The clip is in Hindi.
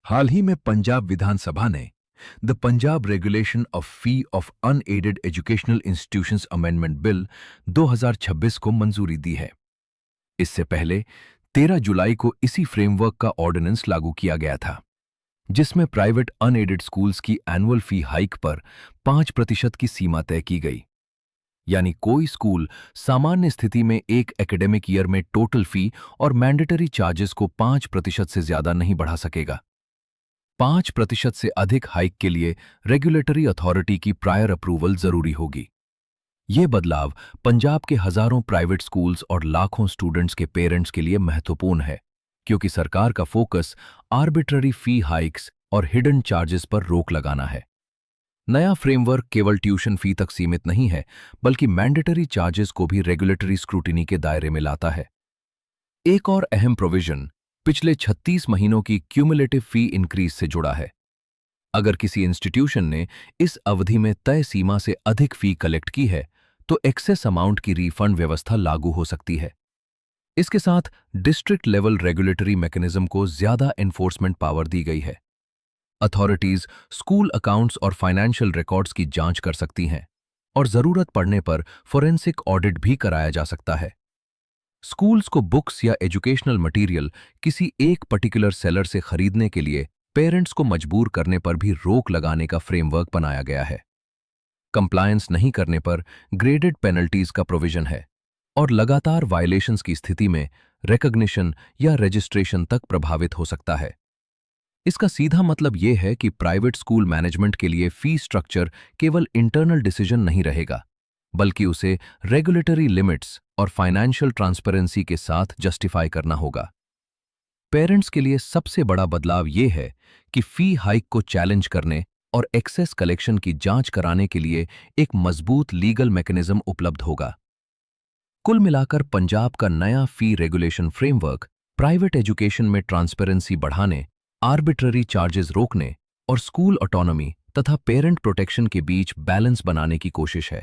हाल ही में पंजाब विधानसभा ने the Punjab regulation of fee of unaided educational institutions amendment bill 2026 को मंजूरी दी है। इससे पहले 13 जुलाई को इसी फ्रेमवर्क का ऑर्डिनेंस लागू किया गया था, जिसमें प्राइवेट अनएडेड स्कूल्स की एनुअल फी हाइक पर 5% की सीमा तय की गई। यानी कोई स्कूल सामान्य स्थिति में एक एकेडमिक ईयर में टोटल फी और मैंडेटरी चार्जेस को 5% से ज्यादा नहीं बढ़ा सकेगा। 5% से अधिक हाइक के लिए रेगुलेटरी अथॉरिटी की प्रायर अप्रूवल जरूरी होगी। ये बदलाव पंजाब के हजारों प्राइवेट स्कूल्स और लाखों स्टूडेंट्स के पेरेंट्स के लिए महत्वपूर्ण है, क्योंकि सरकार का फोकस आर्बिट्ररी फी हाइक्स और हिडन चार्जेस पर रोक लगाना है। नया फ्रेमवर्क केवल ट्यूशन फी तक सीमित नहीं है, बल्कि मैंडेटरी चार्जेस को भी रेगुलेटरी स्क्रूटिनी के दायरे में लाता है। एक और अहम प्रोविजन पिछले 36 महीनों की क्यूमुलेटिव फी इंक्रीज से जुड़ा है। अगर किसी इंस्टीट्यूशन ने इस अवधि में तय सीमा से अधिक फी कलेक्ट की है, तो एक्सेस अमाउंट की रिफंड व्यवस्था लागू हो सकती है। इसके साथ डिस्ट्रिक्ट लेवल रेगुलेटरी मैकेनिज्म को ज्यादा एनफोर्समेंट पावर दी गई है। अथॉरिटीज स्कूल अकाउंट्स और फाइनेंशियल रिकॉर्ड्स की जांच कर सकती हैं, और जरूरत पड़ने पर फोरेंसिक ऑडिट भी कराया जा सकता है। स्कूल्स को बुक्स या एजुकेशनल मटेरियल किसी एक पर्टिकुलर सेलर से खरीदने के लिए पेरेंट्स को मजबूर करने पर भी रोक लगाने का फ्रेमवर्क बनाया गया है। कंप्लायंस नहीं करने पर ग्रेडेड पेनल्टीज का प्रोविजन है, और लगातार वायलेशंस की स्थिति में रिकॉग्निशन या रजिस्ट्रेशन तक प्रभावित हो सकता है। इसका सीधा मतलब यह है कि प्राइवेट स्कूल मैनेजमेंट के लिए फी स्ट्रक्चर केवल इंटरनल डिसीजन नहीं रहेगा, बल्कि उसे रेगुलेटरी लिमिट्स और फाइनेंशियल ट्रांसपेरेंसी के साथ जस्टिफाई करना होगा। पेरेंट्स के लिए सबसे बड़ा बदलाव यह है कि फी हाइक को चैलेंज करने और एक्सेस कलेक्शन की जांच कराने के लिए एक मजबूत लीगल मैकेनिज्म उपलब्ध होगा। कुल मिलाकर पंजाब का नया फी रेगुलेशन फ्रेमवर्क प्राइवेट एजुकेशन में ट्रांसपेरेंसी बढ़ाने, आर्बिट्ररी चार्जेस रोकने और स्कूल ऑटोनॉमी तथा पेरेंट प्रोटेक्शन के बीच बैलेंस बनाने की कोशिश है।